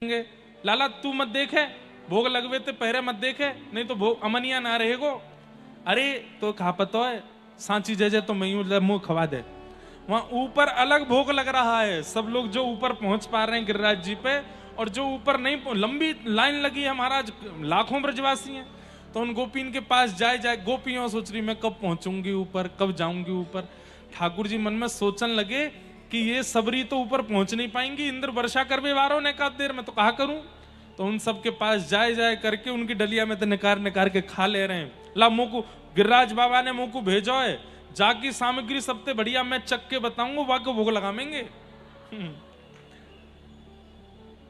देंगे। लाला तू मत देखे, भोग लगवे ते पहरे मत देखे, नहीं तो भोग अमनिया ना रहेगो। अरे तो खा पतो है सांची जजे तो मैं मुंह खवा दे। वहां ऊपर अलग भोग लग रहा है, सब लोग जो ऊपर पहुंच पा रहे हैं गिरिराज जी पे, और जो ऊपर नहीं, लंबी लाइन लगी है महाराज, लाखों ब्रजवासी हैं। तो उन गोपीन के पास जाए गोपियों सोच रही मैं कब पहुंचूंगी ऊपर, कब जाऊंगी ऊपर। ठाकुर जी मन में सोचन लगे कि ये सबरी तो ऊपर पहुंच नहीं पाएंगी, इंद्र वर्षा करवे वारों ने कहा देर में तो कहा करूं। तो उन सब के पास जाए करके उनकी डलिया में तो निकार के खा ले रहे हैं। ला मुंह को गिरिराज बाबा ने मुंह को भेजो है, जाकी सामग्री सबसे बढ़िया मैं चक के बताऊंगा, वाको भोग लगाएंगे।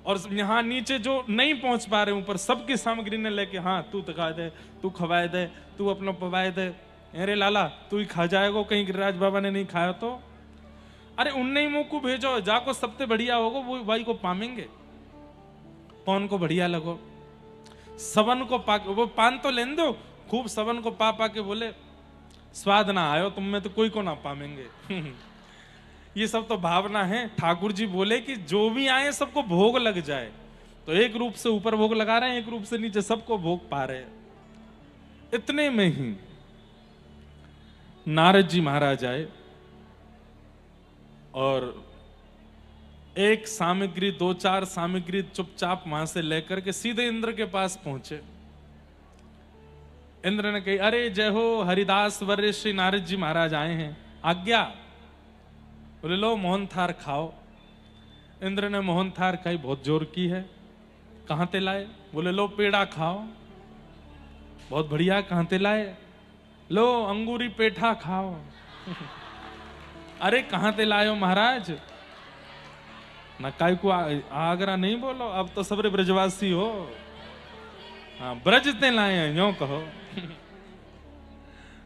और यहां नीचे जो नहीं पहुंच पा रहे ऊपर, सबकी सामग्री ने लेके, हाँ तू तका दे, तू खवाए दे, तू अपना पवाए दे। अरे लाला तू ही खा जाएगा, कहीं गिरिराज बाबा ने नहीं खाया तो। अरे उनने ही मुंह को भेजो, जाको सबसे बढ़िया होगा वो भाई को पामेंगे। पौन को बढ़िया लगो, सवन को पा, वो पान तो लेन दो खूब, सवन को पा के बोले स्वाद ना आयो तुम में तो कोई को ना पामेंगे। ये सब तो भावना है। ठाकुर जी बोले कि जो भी आए सबको भोग लग जाए। तो एक रूप से ऊपर भोग लगा रहे हैं, एक रूप से नीचे सबको भोग पा रहे हैं। इतने में ही नारद जी महाराज आए और एक सामग्री, दो चार सामग्री चुपचाप वहां से लेकर के सीधे इंद्र के पास पहुंचे। इंद्र ने कही अरे जय हो हरिदास वर्य श्री नारद जी महाराज आए हैं, आज्ञा। बोले लो मोहन थार खाओ। इंद्र ने मोहन थार खाई, बहुत जोर की है। कहां ते लाए? बोले लो पेड़ा खाओ। बहुत बढ़िया, कहां ते लाए? लो अंगूरी पेठा खाओ। अरे कहां ते लाए हो महाराज? ना काय को आगरा नहीं बोलो, अब तो सबरे ब्रजवासी हो। हाँ ब्रज ते लाए हैं यूं कहो।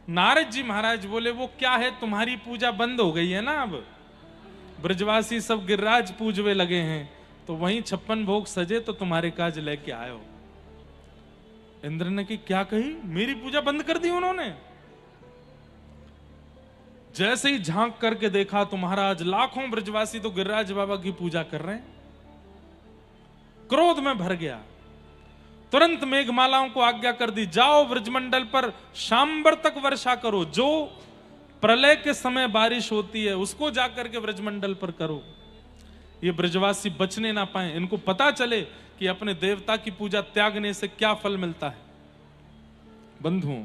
नारद जी महाराज बोले वो क्या है, तुम्हारी पूजा बंद हो गई है ना, अब ब्रजवासी सब गिरिराज पूजवे लगे हैं, तो वहीं 56 भोग सजे तो तुम्हारे काज लेके आयो। इंद्र ने की क्या कही, मेरी पूजा बंद कर दी उन्होंने। जैसे ही झांक करके देखा तो महाराज लाखों ब्रजवासी तो गिरिराज बाबा की पूजा कर रहे हैं। क्रोध में भर गया, तुरंत मेघमालाओं को आज्ञा कर दी, जाओ ब्रजमंडल पर शाम्बर तक वर्षा करो, जो प्रलय के समय बारिश होती है उसको जाकर के ब्रजमंडल पर करो। ये ब्रजवासी बचने ना पाए, इनको पता चले कि अपने देवता की पूजा त्यागने से क्या फल मिलता है। बंधुओं,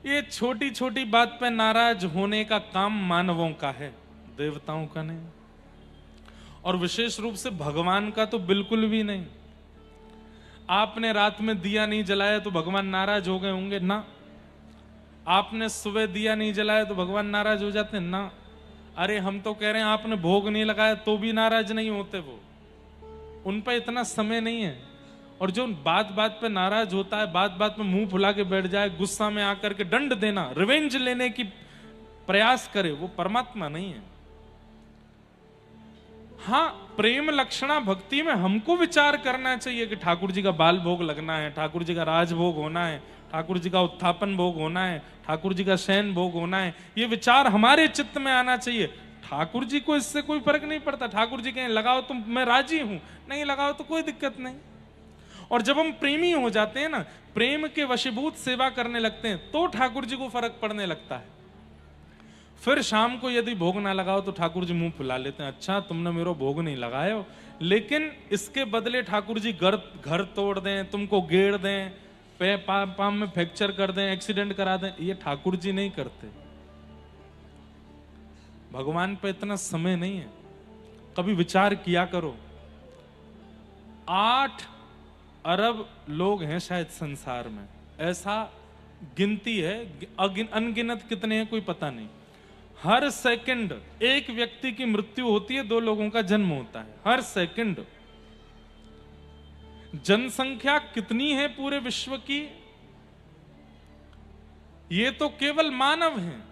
ये छोटी छोटी बात पे नाराज होने का काम मानवों का है, देवताओं का नहीं। और विशेष रूप से भगवान का तो बिल्कुल भी नहीं। आपने रात में दिया नहीं जलाया तो भगवान नाराज हो गए होंगे ना? आपने सुबह दिया नहीं जलाया तो भगवान नाराज हो जाते ना? अरे हम तो कह रहे हैं आपने भोग नहीं लगाया तो भी नाराज नहीं होते वो, उन पर इतना समय नहीं है। और जो बात बात पे नाराज होता है, बात बात में मुंह फुला के बैठ जाए, गुस्सा में आकर के दंड देना, रिवेंज लेने की प्रयास करे, वो परमात्मा नहीं है। हाँ प्रेम लक्षणा भक्ति में हमको विचार करना चाहिए कि ठाकुर जी का बाल भोग लगना है, ठाकुर जी का राज भोग होना है, ठाकुर जी का उत्थापन भोग होना है, ठाकुर जी का शयन भोग होना है। ये विचार हमारे चित्त में आना चाहिए। ठाकुर जी को इससे कोई फर्क नहीं पड़ता। ठाकुर जी कहें लगाओ तो मैं राजी हूं, नहीं लगाओ तो कोई दिक्कत नहीं। और जब हम प्रेमी हो जाते हैं ना, प्रेम के वशीभूत सेवा करने लगते हैं, तो ठाकुर जी को फर्क पड़ने लगता है। फिर शाम को यदि भोग ना लगाओ तो ठाकुर जी मुंह फुला लेते हैं, अच्छा तुमने मेरा भोग नहीं लगाया, लेकिन इसके बदले ठाकुर जी घर तोड़ दें, तुमको गेड़ दें, पाम में फ्रैक्चर कर दें, एक्सीडेंट करा दें, ये ठाकुर जी नहीं करते। भगवान पे इतना समय नहीं है। कभी विचार किया करो, 8 अरब लोग हैं शायद संसार में, ऐसा गिनती है, अनगिनत कितने हैं कोई पता नहीं। हर सेकंड एक व्यक्ति की मृत्यु होती है, 2 लोगों का जन्म होता है हर सेकंड। जनसंख्या कितनी है पूरे विश्व की? ये तो केवल मानव हैं।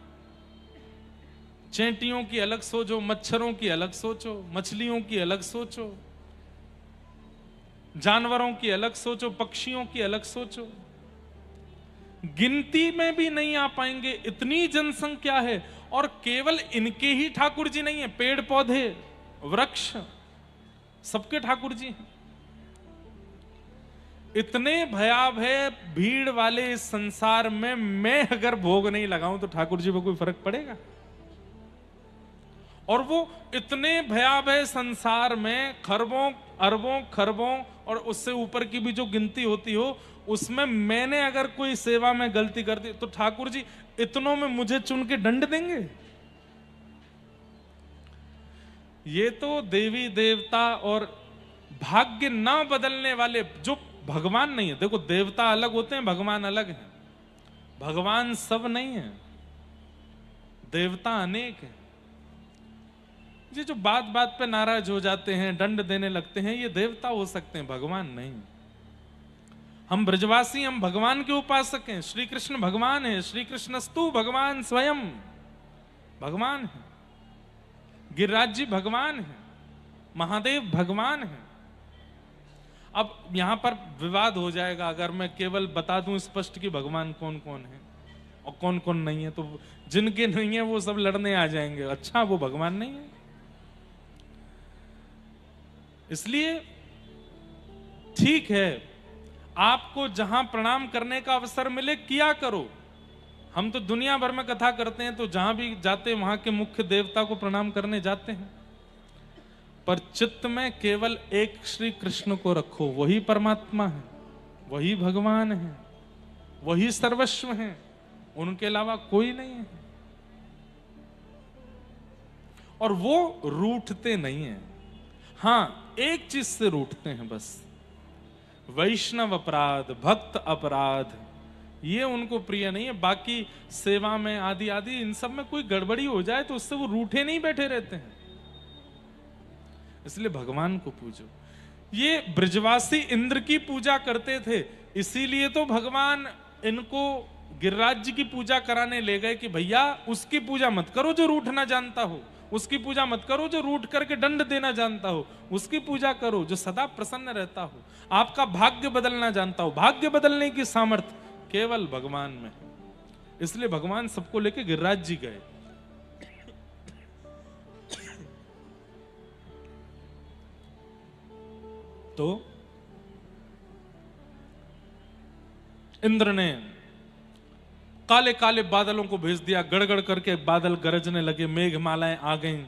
चेंटियों की अलग सोचो, मच्छरों की अलग सोचो, मछलियों की अलग सोचो, जानवरों की अलग सोचो, पक्षियों की अलग सोचो, गिनती में भी नहीं आ पाएंगे, इतनी जनसंख्या है। और केवल इनके ही ठाकुर जी नहीं है, पेड़ पौधे, वृक्ष, सबके ठाकुर जी हैं। इतने भयावह भीड़ वाले इस संसार में मैं अगर भोग नहीं लगाऊं तो ठाकुर जी को कोई फर्क पड़ेगा? और वो इतने भयावह संसार में खरबों अरबों खरबों और उससे ऊपर की भी जो गिनती होती हो, उसमें मैंने अगर कोई सेवा में गलती कर दी तो ठाकुर जी इतनों में मुझे चुन के दंड देंगे? ये तो देवी देवता और भाग्य ना बदलने वाले जो भगवान नहीं है। देखो, देवता अलग होते हैं, भगवान अलग है। भगवान सब नहीं है, देवता अनेक है। ये जो बात बात पे नाराज हो जाते हैं, दंड देने लगते हैं, ये देवता हो सकते हैं, भगवान नहीं। हम ब्रजवासी, हम भगवान के उपासक हैं। श्री कृष्ण भगवान है, श्री कृष्णस्तु भगवान स्वयं भगवान है, गिरिराज जी भगवान है, महादेव भगवान है। अब यहां पर विवाद हो जाएगा अगर मैं केवल बता दूं स्पष्ट कि भगवान कौन कौन है और कौन कौन नहीं है, तो जिनके नहीं है वो सब लड़ने आ जाएंगे, अच्छा वो भगवान नहीं है। इसलिए ठीक है, आपको जहां प्रणाम करने का अवसर मिले किया करो। हम तो दुनिया भर में कथा करते हैं, तो जहां भी जाते हैं वहां के मुख्य देवता को प्रणाम करने जाते हैं, पर चित्त में केवल एक श्री कृष्ण को रखो। वही परमात्मा है, वही भगवान है, वही सर्वस्व है, उनके अलावा कोई नहीं है। और वो रूठते नहीं है। हां, एक चीज से रूठते हैं बस, वैष्णव अपराध, भक्त अपराध, ये उनको प्रिय नहीं है। बाकी सेवा में आदि आदि इन सब में कोई गड़बड़ी हो जाए तो उससे वो रूठे नहीं बैठे रहते हैं। इसलिए भगवान को पूजो। ये ब्रजवासी इंद्र की पूजा करते थे, इसीलिए तो भगवान इनको गिरिराज जी की पूजा कराने ले गए कि भैया उसकी पूजा मत करो जो रूठना जानता हो, उसकी पूजा मत करो जो रूठ करके दंड देना जानता हो, उसकी पूजा करो जो सदा प्रसन्न रहता हो, आपका भाग्य बदलना जानता हो। भाग्य बदलने की सामर्थ्य केवल भगवान में है। इसलिए भगवान सबको लेके गिरिराज जी गए। तो इंद्र ने काले काले बादलों को भेज दिया, गड़गड़ करके बादल गरजने लगे, मेघमालाएं आ गईं,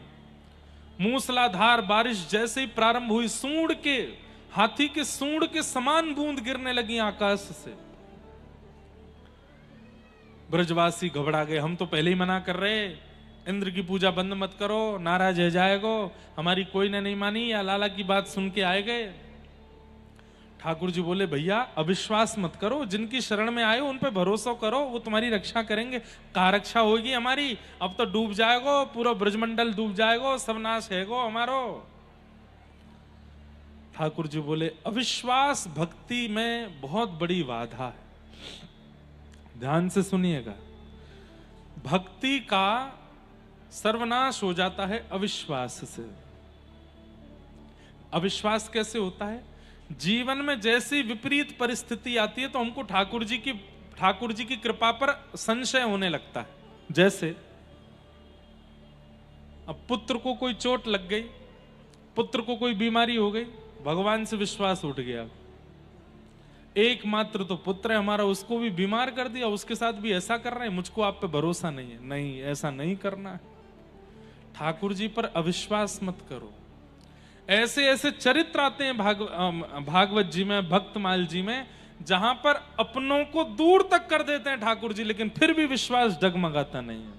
मूसलाधार बारिश जैसे ही प्रारंभ हुई, सूंड के, हाथी के सूंड के समान बूंद गिरने लगी आकाश से। ब्रजवासी घबरा गए। हम तो पहले ही मना कर रहे, इंद्र की पूजा बंद मत करो, नाराज हो जाएगो, हमारी कोई ने नहीं मानी, या लाला की बात सुन के आए गए। ठाकुर जी बोले भैया अविश्वास मत करो, जिनकी शरण में आए उन पे भरोसा करो, वो तुम्हारी रक्षा करेंगे। कहाँ रक्षा होगी हमारी, अब तो डूब जाएगो, पूरा ब्रजमंडल डूब जाएगो, सब नाश हैगो हमारो। ठाकुर जी बोले अविश्वास भक्ति में बहुत बड़ी बाधा है। ध्यान से सुनिएगा, भक्ति का सर्वनाश हो जाता है अविश्वास से। अविश्वास कैसे होता है? जीवन में जैसी विपरीत परिस्थिति आती है तो हमको ठाकुर जी की कृपा पर संशय होने लगता है। जैसे अब पुत्र को कोई चोट लग गई, पुत्र को कोई बीमारी हो गई, भगवान से विश्वास उठ गया, एकमात्र तो पुत्र है हमारा, उसको भी बीमार कर दिया, उसके साथ भी ऐसा कर रहे हैं, मुझको आप पे भरोसा नहीं है। नहीं, ऐसा नहीं करना है। ठाकुर जी पर अविश्वास मत करो। ऐसे ऐसे चरित्र आते हैं भागवत जी में, भक्तमाल जी में, जहां पर अपनों को दूर तक कर देते हैं ठाकुर जी, लेकिन फिर भी विश्वास डगमगाता नहीं है।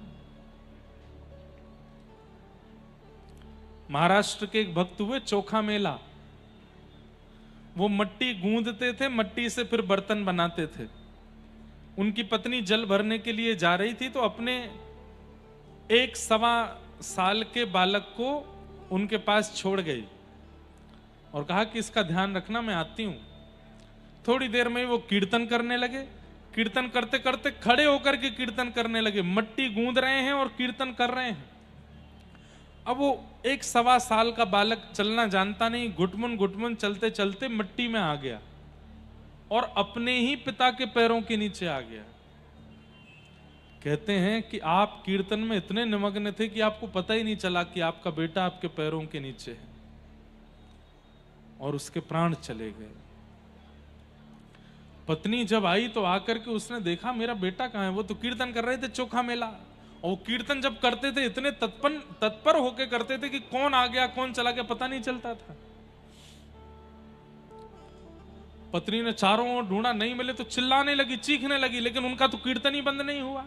महाराष्ट्र के एक भक्त हुए, चोखा मेला, वो मट्टी गूंदते थे, मट्टी से फिर बर्तन बनाते थे। उनकी पत्नी जल भरने के लिए जा रही थी तो अपने 1.25 साल के बालक को उनके पास छोड़ गई और कहा कि इसका ध्यान रखना, मैं आती हूं। थोड़ी देर में वो कीर्तन करने लगे। कीर्तन करते करते खड़े होकर के कीर्तन करने लगे, मट्टी गूंद रहे हैं और कीर्तन कर रहे हैं। अब वो 1.25 साल का बालक चलना जानता नहीं, घुटमुन घुटमुन चलते चलते मिट्टी में आ गया और अपने ही पिता के पैरों के नीचे आ गया। कहते हैं कि आप कीर्तन में इतने निमग्न थे कि आपको पता ही नहीं चला कि आपका बेटा आपके पैरों के नीचे है। और उसके प्राण चले गए। पत्नी जब आई तो आकर के उसने देखा मेरा बेटा कहाँ है, वो तो कीर्तन कर रहे थे चोखा मेला। और कीर्तन जब करते थे इतने तत्पर होके करते थे कि कौन आ गया कौन चला गया पता नहीं चलता था। पत्नी ने चारों ओर ढूंढा, नहीं मिले तो चिल्लाने लगी, चीखने लगी, लेकिन उनका तो कीर्तन ही बंद नहीं हुआ।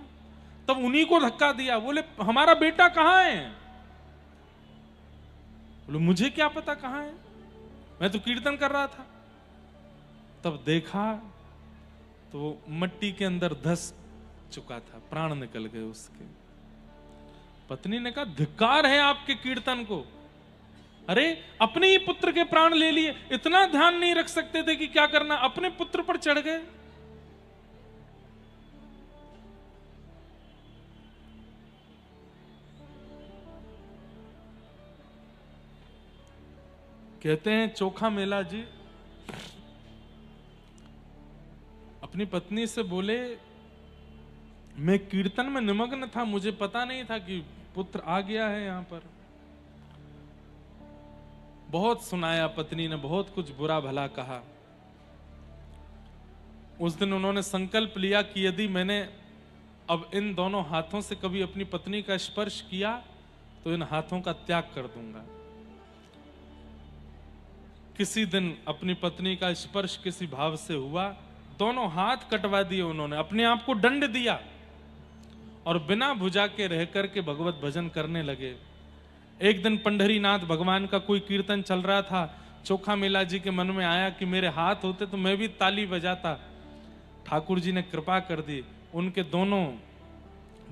तब उन्हीं को धक्का दिया, बोले हमारा बेटा कहाँ है? बोले मुझे क्या पता कहाँ है, मैं तो कीर्तन कर रहा था। तब देखा तो मट्टी के अंदर धस चुका था, प्राण निकल गए उसके। पत्नी ने कहा धिक्कार है आपके कीर्तन को, अरे अपने ही पुत्र के प्राण ले लिए, इतना ध्यान नहीं रख सकते थे कि क्या करना, अपने पुत्र पर चढ़ गए। कहते हैं चोखा मेला जी अपनी पत्नी से बोले मैं कीर्तन में निमग्न था, मुझे पता नहीं था कि पुत्र आ गया है यहां पर। बहुत सुनाया पत्नी ने, बहुत कुछ बुरा भला कहा। उस दिन उन्होंने संकल्प लिया कि यदि मैंने अब इन दोनों हाथों से कभी अपनी पत्नी का स्पर्श किया तो इन हाथों का त्याग कर दूंगा। किसी दिन अपनी पत्नी का स्पर्श किसी भाव से हुआ, दोनों हाथ कटवा दिए उन्होंने, अपने आप को दंड दिया और बिना भुजा के रह करके भगवत भजन करने लगे। एक दिन पंढरीनाथ भगवान का कोई कीर्तन चल रहा था, चोखा मेला जी के मन में आया कि मेरे हाथ होते तो मैं भी ताली बजाता। ठाकुर जी ने कृपा कर दी, उनके दोनों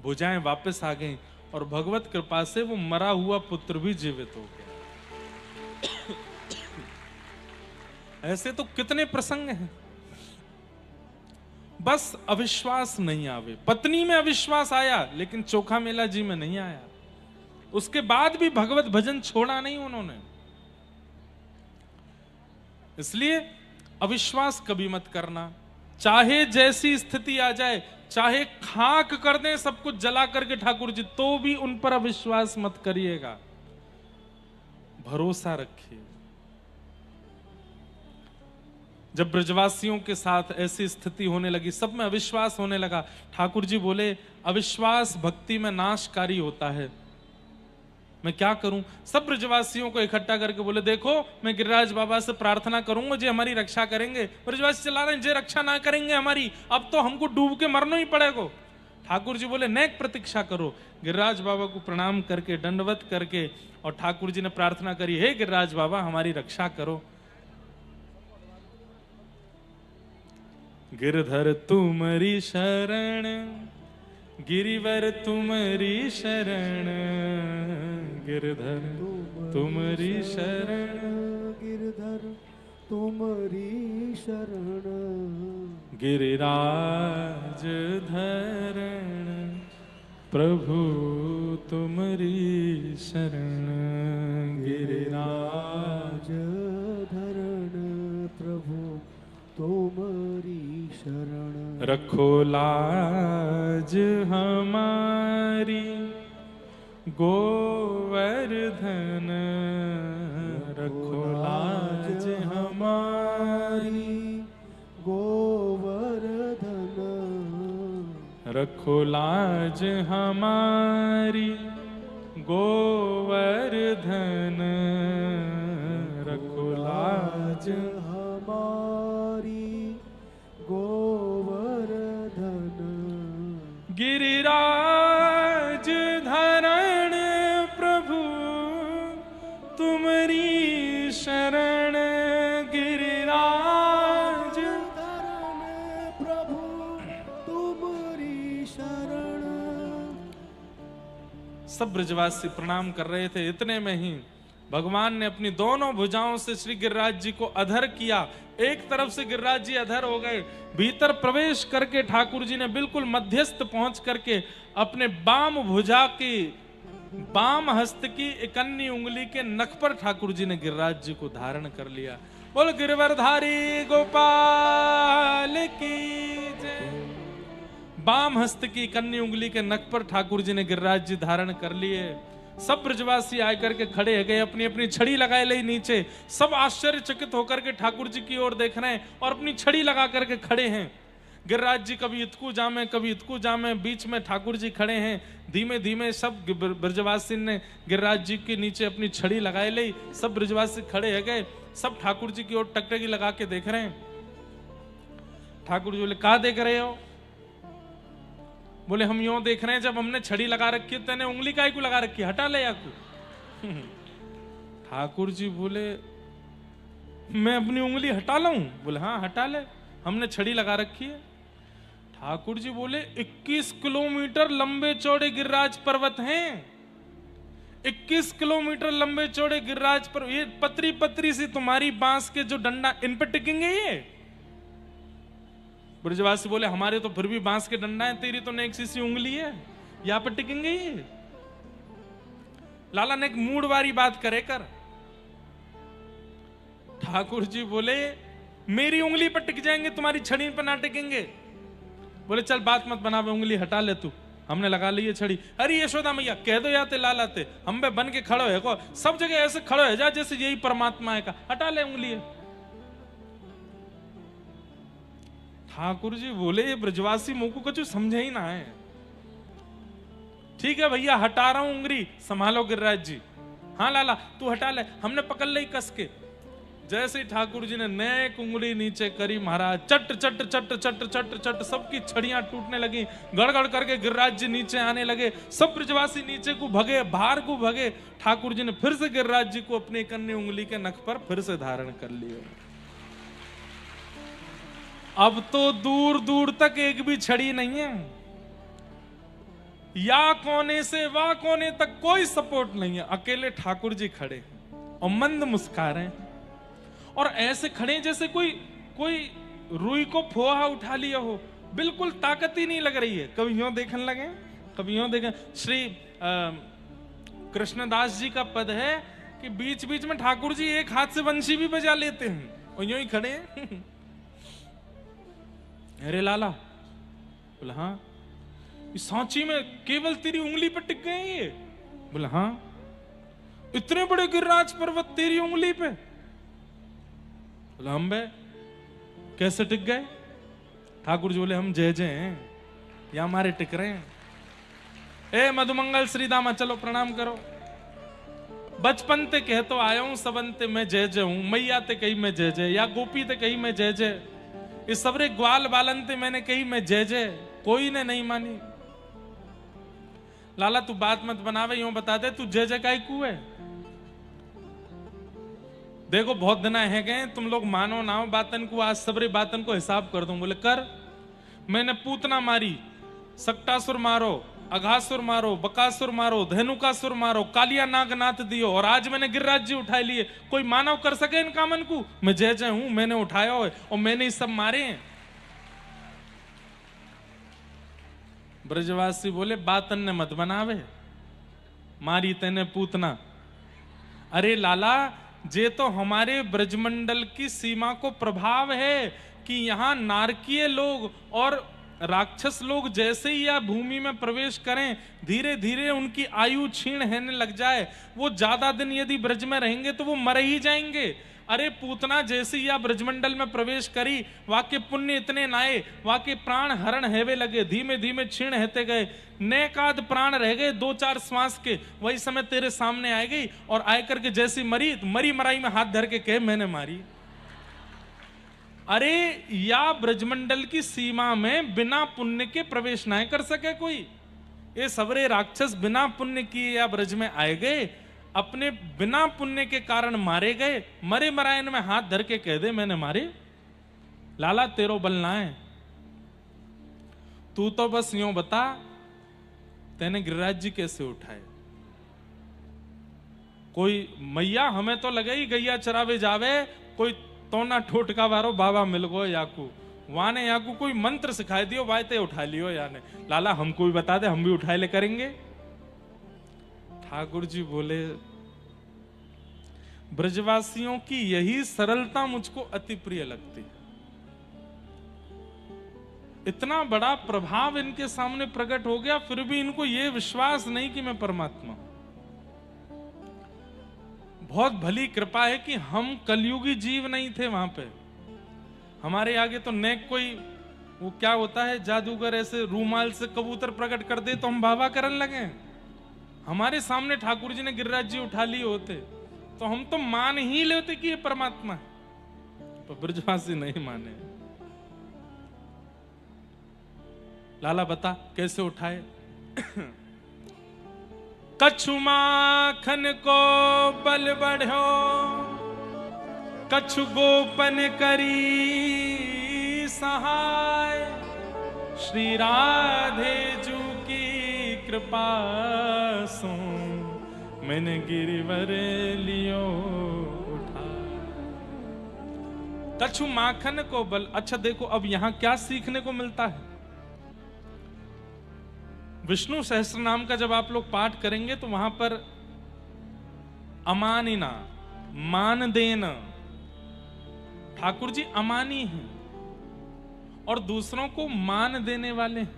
भुजाएं वापस आ गईं और भगवत कृपा से वो मरा हुआ पुत्र भी जीवित हो गया। ऐसे तो कितने प्रसंग हैं। बस अविश्वास नहीं आवे। पत्नी में अविश्वास आया लेकिन चोखा मेला जी में नहीं आया। उसके बाद भी भगवत भजन छोड़ा नहीं उन्होंने। इसलिए अविश्वास कभी मत करना, चाहे जैसी स्थिति आ जाए, चाहे खाक कर दें सब कुछ जला करके ठाकुर जी, तो भी उन पर अविश्वास मत करिएगा, भरोसा रखिए। जब ब्रजवासियों के साथ ऐसी स्थिति होने लगी, सब में अविश्वास होने लगा, ठाकुर जी बोले अविश्वास भक्ति में नाशकारी होता है, मैं क्या करूं? सब ब्रजवासियों को इकट्ठा करके बोले देखो मैं गिरिराज बाबा से प्रार्थना करूंगा जे हमारी रक्षा करेंगे। ब्रजवासी चला रहे हैं जे रक्षा ना करेंगे हमारी, अब तो हमको डूब के मरना ही पड़ेगा। ठाकुर जी बोले नेक प्रतीक्षा करो। गिरिराज बाबा को प्रणाम करके दंडवत करके और ठाकुर जी ने प्रार्थना करी, हे गिरिराज बाबा हमारी रक्षा करो। गिरधर तुमरी शरण, गिरिवर तुमरी शरण, गिरधर तुमरी शरण, गिरधर तुमरी शरण, गिरिराज धरण प्रभु तुमरी शरण, गिरिराज धरण प्रभु तुमरी शरण। रखो लाज हमारी गोवर्धन, रखो लाज हमारी गोवर्धन, रखो लाज हमारी गोवर्धन, रखो लाज हमारी गोवर्धन। गिरिराज धरण प्रभु तुमरी शरण, गिरिराज धरण प्रभु तुमरी शरण। सब ब्रजवासी प्रणाम कर रहे थे, इतने में ही भगवान ने अपनी दोनों भुजाओं से श्री गिरिराज जी को अधर किया। एक तरफ से गिरिराज जी अधर हो गए, भीतर प्रवेश करके ठाकुर जी ने बिल्कुल मध्यस्थ पहुंच करके अपने बाम भुजा की बाम हस्त की इकन्नी उंगली के नख पर ठाकुर जी ने गिरिराज जी को धारण कर लिया। बोल गिरवरधारी गोपाल की जय। बाम हस्त की कन्नी उंगली के नख पर ठाकुर जी ने गिरिराज जी धारण कर लिए। सब ब्रजवासी आकर के खड़े हो गए, अपनी अपनी छड़ी लगाए ले नीचे। सब आश्चर्यचकित होकर के ठाकुर जी की ओर देख रहे हैं और अपनी छड़ी लगा करके खड़े हैं। गिरिराज जी कभी इतकू जामे कभी इतकू जामे, बीच में ठाकुर जी खड़े हैं। धीमे धीमे सब ब्रजवासी ने गिरिराज जी के नीचे अपनी छड़ी लगाए ले। सब ब्रजवासी खड़े हो गए, सब ठाकुर जी की ओर टकटकी लगा के देख रहे हैं। ठाकुर जी बोले, कहा देख रहे हो? बोले, हम यूं देख रहे हैं, जब हमने छड़ी लगा रखी है तेने उंगली काहे को लगा रखी है, हटा ले याकू। ठाकुर जी बोले, मैं अपनी उंगली हटा लाऊं? बोले, हाँ हटा ले, हमने छड़ी लगा रखी है। ठाकुर जी बोले, 21 किलोमीटर लंबे चौड़े गिरिराज पर्वत हैं। 21 किलोमीटर लंबे चौड़े गिरिराज पर्वत, ये पतरी पतरी सी तुम्हारी बांस के जो डंडा, इन पे टिकेंगे ये? ब्रजवासी बोले, हमारे तो फिर भी बांस के डंडा है, तेरी तो नेक सी उंगली है, यहां पर टिकेंगे ये? लाला ने एक मूड वाली बात करे कर। ठाकुर जी बोले, मेरी उंगली पर टिक जाएंगे, तुम्हारी छड़ी पर ना टिकेंगे। बोले, चल बात मत बनावे, उंगली हटा ले तू, हमने लगा ली है छड़ी। अरे यशोदा मैया, कह दो याते लालाते, हम पे बन के खड़ो है को, सब जगह ऐसे खड़ो है जा जैसे यही परमात्मा है का, हटा ले उंगली। ठाकुर जी बोले, ये ब्रजवासी मुंह को कुछ समझे ही ना है। ठीक है भैया, हटा रहा हूं उंगली, संभालो गिरिराज जी। हाँ लाला तू हटा ले, हमने पकड़ ली कस के। जैसे ठाकुर जी ने नेक उंगली नीचे करी महाराज, चट चट चट चट चट चट सबकी छड़ियां टूटने लगी। गड़गड़ करके गिरिराज जी नीचे आने लगे। सब ब्रजवासी नीचे को भगे, बाहर को भगे। ठाकुर जी ने फिर से गिरिराज जी को अपनी कन्नी उंगली के नख पर फिर से धारण कर लिया। अब तो दूर दूर तक एक भी छड़ी नहीं है, या कोने से वह कोने तक कोई सपोर्ट नहीं है। अकेले ठाकुर जी खड़े और मंद मुस्कुरा रहे हैं, और ऐसे खड़े जैसे कोई रुई को फोहा उठा लिया हो, बिल्कुल ताकत ही नहीं लग रही है। कभी यूं देखने लगे, कभी यूं देखें। श्री कृष्णदास जी का पद है कि बीच बीच में ठाकुर जी एक हाथ से बंशी भी बजा लेते हैं और यूं ही खड़े हैं। अरे लाला, बोला हाँ, सांची में केवल तेरी उंगली पर टिक गए ये? बोला हाँ, इतने बड़े गिरिराज पर्वत तेरी उंगली पे? बोला हम बे कैसे टिक गए? ठाकुर जी बोले, हम जय जय हैं, या हमारे टिक रहे हैं। ए मधुमंगल श्रीदामा, चलो प्रणाम करो। बचपन ते कह तो आया हूं, सबन ते मैं जय जय हूं, मैया ते कही मैं जय जय, या गोपी ते कही मैं जय जय, इस सबरे ग्वाल बालन ते मैंने कही मैं जय जय, कोई ने नहीं मानी। लाला तू बात मत बनावे, यूं बता दे तू जय जय काई कू है? देखो बहुत दिन है गए, तुम लोग मानो ना हो बातन को, आज सबरे बातन को हिसाब कर दूं। बोले कर, मैंने पूतना मारी, सक्टासुर मारो, अघासुर मारो, बकासुर मारो, धेनुकासुर मारो, कालिया नाग नाथ दियो, और आज मैंने गिरिराज जी उठाए लिए। कोई मानव कर सके इन कामन को? मैं जय जय हूं, मैंने उठाया हो और मैंने ही सब मारे हैं। ब्रजवासी बोले, बातन ने मत बनावे, मारी तेने पूतना। अरे लाला, जे तो हमारे ब्रजमंडल की सीमा को प्रभाव है कि यहाँ नारकीय लोग और राक्षस लोग जैसे ही या भूमि में प्रवेश करें, धीरे धीरे उनकी आयु क्षीण होने लग जाए। वो ज्यादा दिन यदि ब्रज में रहेंगे तो वो मर ही जाएंगे। अरे पूतना जैसे या ब्रजमंडल में प्रवेश करी, वाके पुण्य इतने नाए, वाके प्राण हरण हेवे लगे, धीमे धीमे क्षीण होते गए, नेकाद प्राण रह गए 2-4 श्वास के। वही समय तेरे सामने आ गई और आकर के जैसी मरी, मरी मराई में हाथ धर के कहे मैंने मारी। अरे या ब्रजमंडल की सीमा में बिना पुण्य के प्रवेश ना कर सके कोई। ये सबरे राक्षस बिना पुण्य किए या ब्रज में आए गए, अपने बिना पुण्य के कारण मारे गए। मरे मरायन में हाथ धर के कह दे मैंने मारे। लाला तेरो बल ना है, तू तो बस यूं बता तेने गिरिराज जी कैसे उठाए। कोई मैया हमें तो लगे ही गैया चरावे जावे, कोई तोना ठोटका वारो बाबा मिल गो याकू, वाने याकू कोई मंत्र सिखाई दियो, वायते उठा लियो याने। लाला हमको भी बता दे, हम भी उठाए ले करेंगे। ठाकुर जी बोले, ब्रजवासियों की यही सरलता मुझको अति प्रिय लगती है। इतना बड़ा प्रभाव इनके सामने प्रकट हो गया, फिर भी इनको यह विश्वास नहीं कि मैं परमात्मा हूं। बहुत भली कृपा है कि हम कलयुगी जीव नहीं थे वहां पे। हमारे आगे तो नेक कोई वो क्या होता है, जादूगर ऐसे रूमाल से कबूतर प्रकट कर दे तो हम बाबा करने लगे। हमारे सामने ठाकुर जी ने गिरिराज जी उठा लिए होते तो हम तो मान ही लेते कि ये परमात्मा है, पर ब्रजवासी नहीं माने। लाला बता कैसे उठाए। कछु माखन को बल बढ़ो, कछु गोपन करी सहाय, श्री राधे जू की कृपा सो मैंने गिरिवर लियो उठा। कछु माखन को बल। अच्छा देखो अब यहां क्या सीखने को मिलता है। विष्णु सहस्त्र नाम का जब आप लोग पाठ करेंगे तो वहां पर अमानिना, मान देना, ठाकुर जी अमानी हैं और दूसरों को मान देने वाले हैं।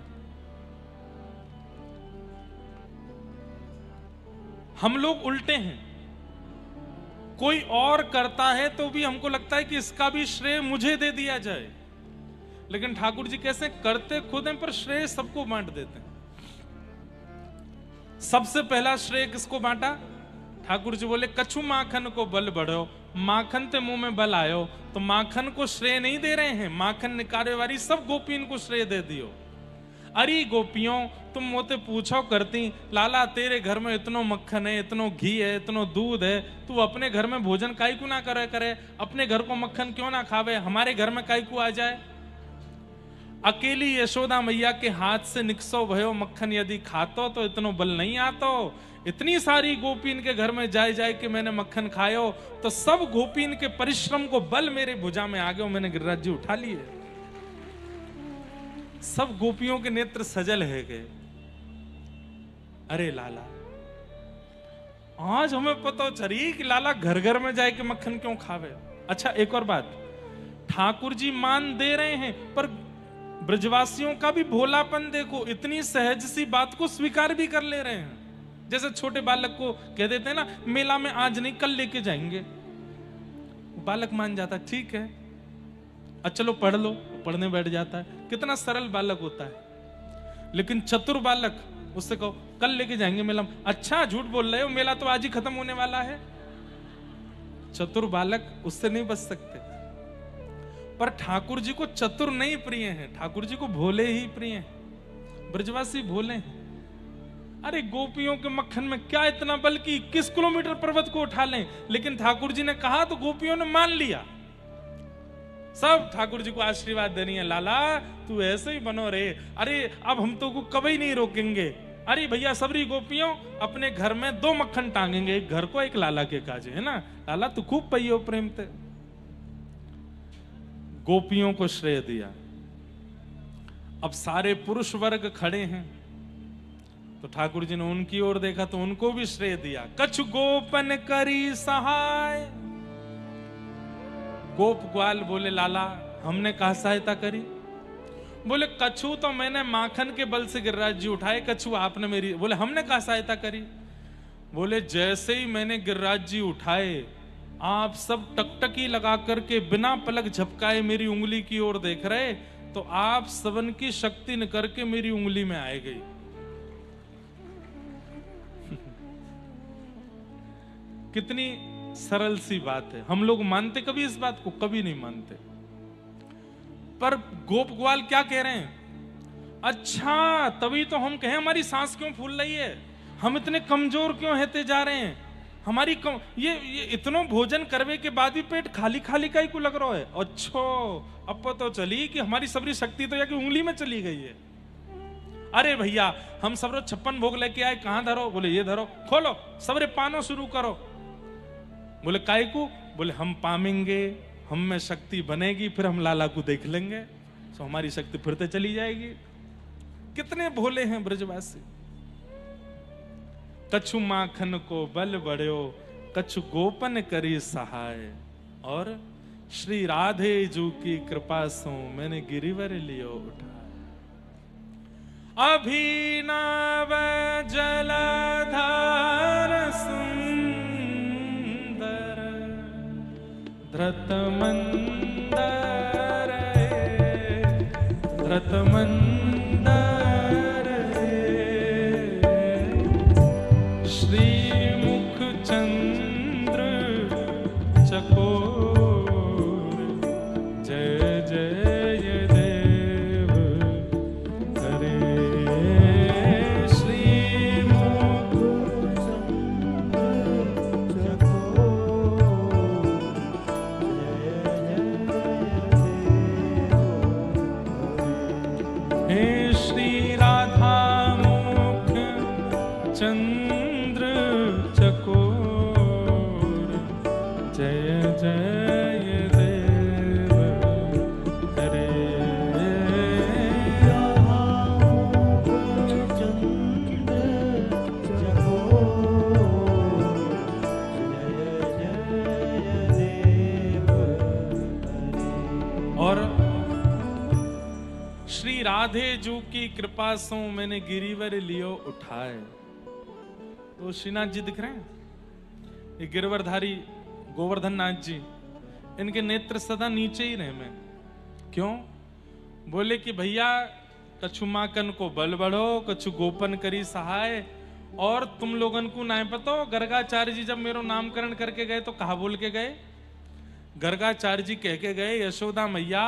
हम लोग उल्टे हैं, कोई और करता है तो भी हमको लगता है कि इसका भी श्रेय मुझे दे दिया जाए, लेकिन ठाकुर जी कैसे करते खुद हैं पर श्रेय सबको बांट देते हैं। सबसे पहला श्रेय किसको बांटा? ठाकुर जी बोले कछु माखन को बल बढ़ो, माखन ते मुंह में बल आयो, तो माखन को श्रेय नहीं दे रहे हैं, माखन निकाले वाली सब गोपियों को श्रेय दे दियो। अरे गोपियों तुम मोते पूछो करती, लाला तेरे घर में इतनो मक्खन है, इतनो घी है, इतनो दूध है, तू अपने घर में भोजन काई को ना करे, अपने घर को मक्खन क्यों ना खावे, हमारे घर में काई को आ जाए। अकेली यशोदा मैया के हाथ से निकसो भयो मक्खन यदि खातो तो इतनो बल नहीं आतो। इतनी सारी गोपीन के घर में जाए जाए कि मैंने मक्खन खायो तो सब गोपीन के परिश्रम को बल मेरे भुजा में आ गए, मैंने गिरिराज जी उठा लिए। सब गोपियों के नेत्र सजल है गए। अरे लाला आज हमें पता चली कि लाला घर घर में जाए कि मक्खन क्यों खावे। अच्छा एक और बात, ठाकुर जी मान दे रहे हैं पर ब्रजवासियों का भी भोलापन देखो, इतनी सहज सी बात को स्वीकार भी कर ले रहे हैं। जैसे छोटे बालक को कह देते हैं ना मेला में आज नहीं कल लेके जाएंगे, बालक मान जाता है ठीक है, अच्छा चलो पढ़ लो, पढ़ने बैठ जाता है। कितना सरल बालक होता है। लेकिन चतुर बालक उससे कहो कल लेके जाएंगे मेला में, अच्छा झूठ बोल रहे हो, मेला तो आज ही खत्म होने वाला है। चतुर बालक उससे नहीं बच सकते। पर ठाकुर जी को चतुर नहीं प्रिय हैं, ठाकुर जी को भोले ही प्रिय हैं। ब्रजवासी भोले हैं। अरे गोपियों के मक्खन में क्या इतना बल कि 21 किलोमीटर पर्वत को उठा लें, लेकिन ठाकुर जी ने कहा तो गोपियों ने मान लिया। सब ठाकुर जी को आशीर्वाद देनी है, लाला तू ऐसे ही बनो रे, अरे अब हम तो को कभी नहीं रोकेंगे। अरे भैया सबरी गोपियों अपने घर में 2 मक्खन टांगेंगे, एक घर को एक लाला के काजे, है ना। लाला तू खूब पहियो प्रेम ते। गोपियों को श्रेय दिया। अब सारे पुरुष वर्ग खड़े हैं तो ठाकुर जी ने उनकी ओर देखा तो उनको भी श्रेय दिया। कछु गोपन करी सहाय। गोप ग्वाल बोले लाला हमने कहा सहायता करी? बोले कछु तो मैंने माखन के बल से गिरिराज जी उठाए, कछु आपने मेरी। बोले हमने कहा सहायता करी? बोले जैसे ही मैंने गिरिराज जी उठाए आप सब टकटकी लगा करके बिना पलक झपकाए मेरी उंगली की ओर देख रहे, तो आप सबन की शक्ति न करके मेरी उंगली में आए गई। कितनी सरल सी बात है। हम लोग मानते कभी इस बात को? कभी नहीं मानते। पर गोप ग्वाल क्या कह रहे हैं? अच्छा तभी तो हम कहें हमारी सांस क्यों फूल रही है, हम इतने कमजोर क्यों होते जा रहे हैं, हमारी ये इतनो भोजन करने के बाद भी पेट खाली खाली का ही को लग रहा है। अच्छो अब तो चली कि हमारी सबरी शक्ति तो या कि उंगली में चली गई है। अरे भैया हम सबरो 56 भोग लेके आए, कहां धरो? बोले ये धरो, खोलो सबरे पानो शुरू करो। बोले काय को? बोले हम पामेंगे, हम में शक्ति बनेगी, फिर हम लाला को देख लेंगे तो हमारी शक्ति फिरते चली जाएगी। कितने भोले हैं ब्रजवासी। कछु माखन को बल बढ़ो, कछु गोपन करी सहाय, और श्री राधे जू की कृपा सो मैंने गिरिवर लियो उठा। अभिनव जलधार सुंदर धृतमंदर धृतमंदर श्रीमुख चंद्र चकोर जय जय देव करे श्रीमुख हे श्री राधा मुख चंद्र चकोर जय जय देव करे और श्री राधे जू की कृपा से मैंने गिरिवर लियो उठाए। तो श्रीनाथ जी दिख रहे हैं, ये गिरवरधारी गोवर्धन नाथ जी, इनके नेत्र सदा नीचे ही रहे में। क्यों? बोले कि भैया कछु माकन को बल बढ़ो, कछु गोपन करी सहाय। और तुम लोगन को ना पतो गर्गाचार्य जी जब मेरो नामकरण करके गए तो कहा बोल के गए? गर्गाचार्य जी कह के गए, यशोदा मैया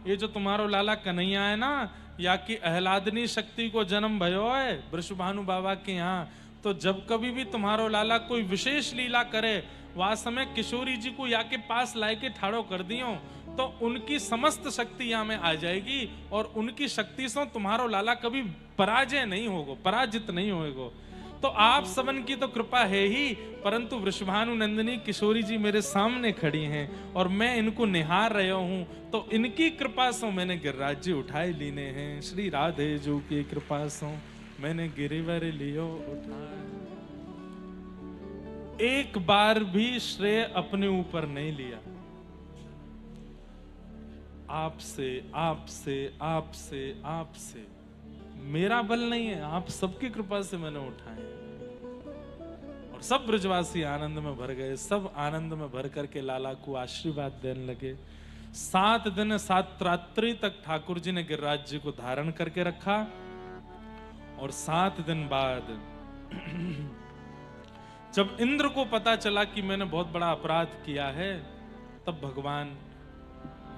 ये जो तुम्हारो लाला कन्हैया है ना, या कि अहलादनी शक्ति को जन्म भयो है वृषभानु बाबा के यहाँ, तो जब कभी भी तुम्हारो लाला कोई विशेष लीला करे वह समय किशोरी जी को या के पास लाए के ठाड़ो कर दियो तो उनकी समस्त शक्ति यहाँ में आ जाएगी और उनकी शक्ति से तुम्हारो लाला कभी पराजय नहीं होगा, पराजित नहीं होगा। तो आप सबन की तो कृपा है ही, परंतु वृषभानु नंदिनी किशोरी जी मेरे सामने खड़ी हैं और मैं इनको निहार रहा हूं, तो इनकी कृपा से मैंने गिरिराज जी उठाए लीने हैं। श्री राधे जो की कृपा से मैंने गिरिवर लियो उठाए। एक बार भी श्रेय अपने ऊपर नहीं लिया, आपसे आपसे आपसे आपसे, मेरा बल नहीं है, आप सबकी कृपा से मैंने उठाए। और सब ब्रजवासी आनंद में भर गए, सब आनंद में भर करके लाला को आशीर्वाद देने लगे। 7 दिन 7 रात्रि तक ठाकुर जी ने गिरिराज जी को धारण करके रखा। और 7 दिन बाद जब इंद्र को पता चला कि मैंने बहुत बड़ा अपराध किया है, तब भगवान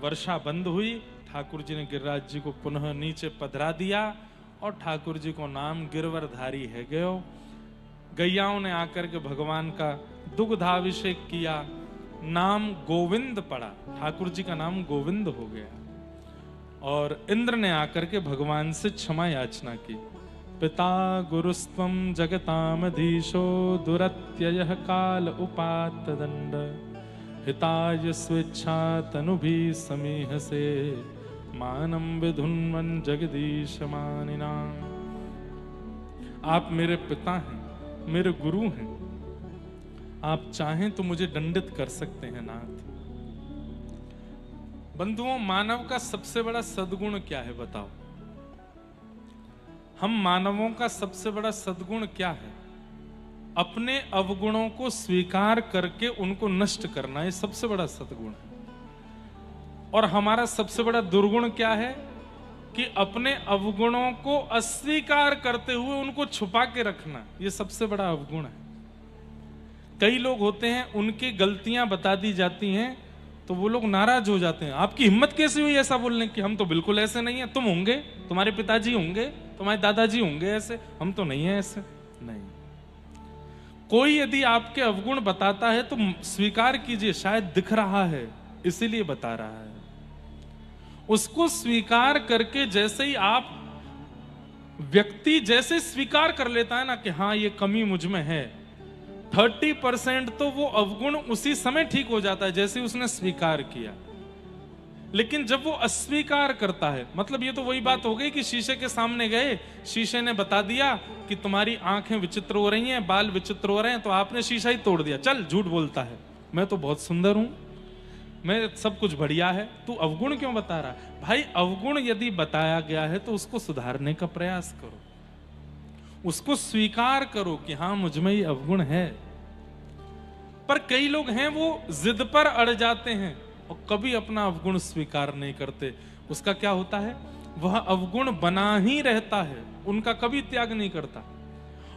वर्षा बंद हुई। ठाकुर जी ने गिरिराज जी को पुनः नीचे पधरा दिया और ठाकुर जी को नाम गिरवरधारी है गयो। गैयाओं ने आकर के भगवान का दुग्धाभिषेक किया, नाम गोविंद पड़ा, ठाकुर जी का नाम गोविंद हो गया। और इंद्र ने आकर के भगवान से क्षमा याचना की। पिता गुरुस्त्वं जगतामधीशो दुरत्ययः काल उपात्त दंड हिताय स्वेच्छा तनुभि समीहसे मानम विधुन्वन जगदीश मानिना। आप मेरे पिता हैं, मेरे गुरु हैं, आप चाहें तो मुझे दंडित कर सकते हैं नाथ। बंधुओं, मानव का सबसे बड़ा सद्गुण क्या है बताओ? हम मानवों का सबसे बड़ा सद्गुण क्या है? अपने अवगुणों को स्वीकार करके उनको नष्ट करना, ये सबसे बड़ा सद्गुण है। और हमारा सबसे बड़ा दुर्गुण क्या है? कि अपने अवगुणों को अस्वीकार करते हुए उनको छुपा के रखना, ये सबसे बड़ा अवगुण है। कई लोग होते हैं, उनकी गलतियां बता दी जाती हैं तो वो लोग नाराज हो जाते हैं। आपकी हिम्मत कैसे हुई ऐसा बोलने की? हम तो बिल्कुल ऐसे नहीं है। तुम होंगे, तुम्हारे पिताजी होंगे, तुम्हारे दादाजी होंगे ऐसे, हम तो नहीं है ऐसे। नहीं, कोई यदि आपके अवगुण बताता है तो स्वीकार कीजिए, शायद दिख रहा है इसीलिए बता रहा है। उसको स्वीकार करके जैसे ही आप व्यक्ति जैसे स्वीकार कर लेता है ना कि हाँ ये कमी मुझ में है, 30% तो वो अवगुण उसी समय ठीक हो जाता है जैसे उसने स्वीकार किया। लेकिन जब वो अस्वीकार करता है, मतलब ये तो वही बात हो गई कि शीशे के सामने गए, शीशे ने बता दिया कि तुम्हारी आंखें विचित्र हो रही हैं, बाल विचित्र हो रहे हैं, तो आपने शीशा ही तोड़ दिया। चल झूठ बोलता है, मैं तो बहुत सुंदर हूं, मैं सब कुछ बढ़िया है, तू अवगुण क्यों बता रहा? भाई अवगुण यदि बताया गया है तो उसको सुधारने का प्रयास करो, उसको स्वीकार करो कि हाँ मुझ में ये अवगुण है। पर कई लोग हैं वो जिद पर अड़ जाते हैं और कभी अपना अवगुण स्वीकार नहीं करते। उसका क्या होता है, वह अवगुण बना ही रहता है, उनका कभी त्याग नहीं करता।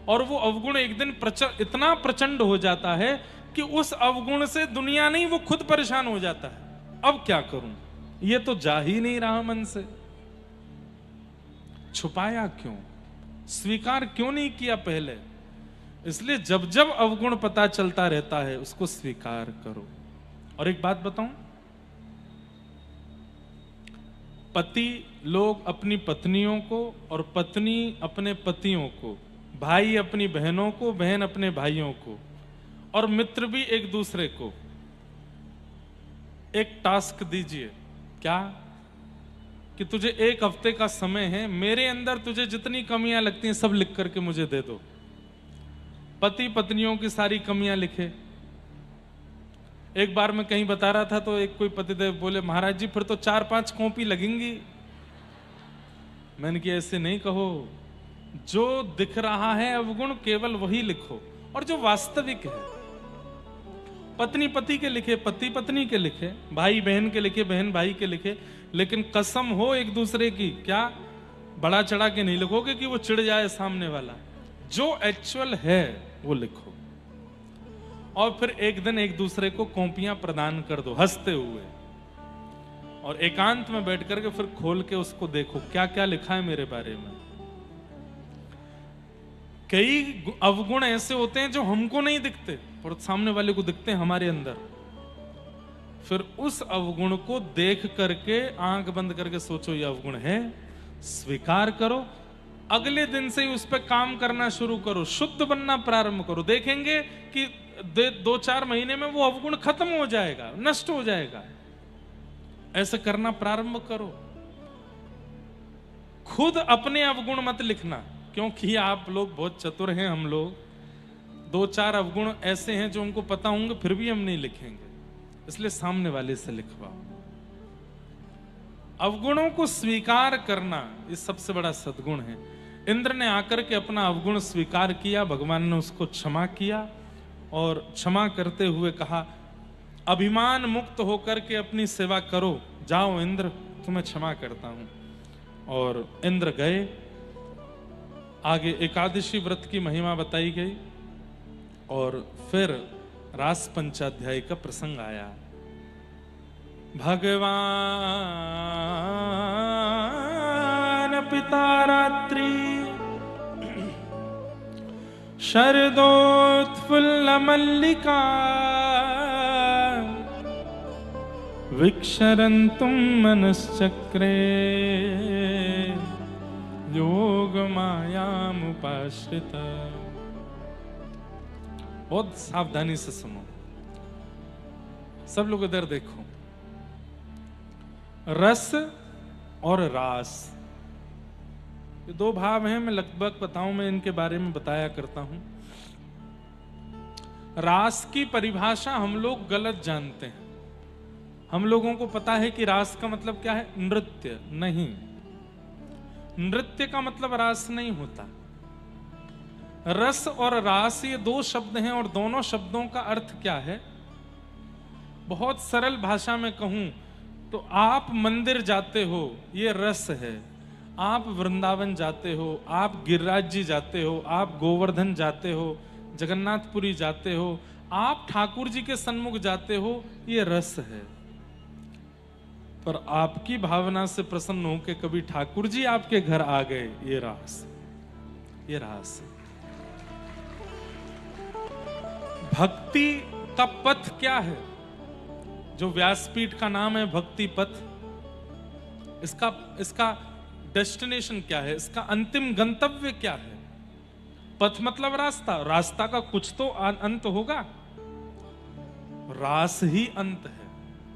और वो अवगुण एक दिन इतना प्रचंड हो जाता है कि उस अवगुण से दुनिया नहीं, वो खुद परेशान हो जाता है। अब क्या करूं, ये तो जा ही नहीं रहा मन से। छुपाया क्यों, स्वीकार क्यों नहीं किया पहले? इसलिए जब जब अवगुण पता चलता रहता है उसको स्वीकार करो। और एक बात बताऊं, पति लोग अपनी पत्नियों को और पत्नी अपने पतियों को, भाई अपनी बहनों को, बहन अपने भाइयों को, और मित्र भी एक दूसरे को एक टास्क दीजिए। क्या? कि तुझे एक हफ्ते का समय है, मेरे अंदर तुझे जितनी कमियां लगती हैं सब लिख करके मुझे दे दो। पति पत्नियों की सारी कमियां लिखे। एक बार मैं कहीं बता रहा था तो एक कोई पतिदेव बोले, महाराज जी फिर तो 4-5 कॉपी लगेंगी। मैंने कहा ऐसे नहीं कहो, जो दिख रहा है अवगुण केवल वही लिखो, और जो वास्तविक है। पत्नी पति के लिखे, पति पत्नी के लिखे, भाई बहन के लिखे, बहन भाई के लिखे, लेकिन कसम हो एक दूसरे की, क्या बड़ा चढ़ा के नहीं लिखोगे कि वो चिढ़ जाए सामने वाला। जो एक्चुअल है वो लिखो, और फिर एक दिन एक दूसरे को कॉपियां प्रदान कर दो हंसते हुए, और एकांत में बैठ करके फिर खोल के उसको देखो क्या क्या लिखा है मेरे बारे में। कई अवगुण ऐसे होते हैं जो हमको नहीं दिखते और सामने वाले को दिखते हैं हमारे अंदर। फिर उस अवगुण को देख करके आंख बंद करके सोचो ये अवगुण है, स्वीकार करो, अगले दिन से ही उस पर काम करना शुरू करो, शुद्ध बनना प्रारंभ करो। देखेंगे कि 2-4 महीने में वो अवगुण खत्म हो जाएगा, नष्ट हो जाएगा। ऐसे करना प्रारंभ करो। खुद अपने अवगुण मत लिखना, क्योंकि आप लोग बहुत चतुर हैं। हम लोग 2-4 अवगुण ऐसे हैं जो उनको पता होंगे फिर भी हम नहीं लिखेंगे, इसलिए सामने वाले से लिखवाओ। अवगुणों को स्वीकार करना ये सबसे बड़ा सद्गुण है। इंद्र ने आकर के अपना अवगुण स्वीकार किया, भगवान ने उसको क्षमा किया, और क्षमा करते हुए कहा अभिमान मुक्त होकर के अपनी सेवा करो, जाओ इंद्र तुम्हें क्षमा करता हूं। और इंद्र गए। आगे एकादशी व्रत की महिमा बताई गई, और फिर रास पंचाध्याय का प्रसंग आया। भगवान पिता रात्रि शरदोत्फुल्ल मल्लिका विक्षरन्तुं मनश्चक्रे योग मायामुपाश्रिता। बहुत सावधानी से सुनो, सब लोग इधर देखो। रस और रास, ये 2 भाव हैं। मैं लगभग बताऊं, मैं इनके बारे में बताया करता हूं। रास की परिभाषा हम लोग गलत जानते हैं। हम लोगों को पता है कि रास का मतलब क्या है, नृत्य। नहीं, नृत्य का मतलब रास नहीं होता। रस और रास ये 2 शब्द हैं, और दोनों शब्दों का अर्थ क्या है। बहुत सरल भाषा में कहूं तो आप मंदिर जाते हो, ये रस है। आप वृंदावन जाते हो, आप गिरिराज जी जाते हो, आप गोवर्धन जाते हो, जगन्नाथपुरी जाते हो, आप ठाकुर जी के सन्मुख जाते हो, ये रस है। पर आपकी भावना से प्रसन्न हो के कभी ठाकुर जी आपके घर आ गए, ये रास, ये रास है। भक्ति का पथ क्या है, जो व्यासपीठ का नाम है भक्ति पथ, इसका डेस्टिनेशन क्या है, इसका अंतिम गंतव्य क्या है। पथ मतलब रास्ता, रास्ता का कुछ तो अंत होगा। रास ही अंत है।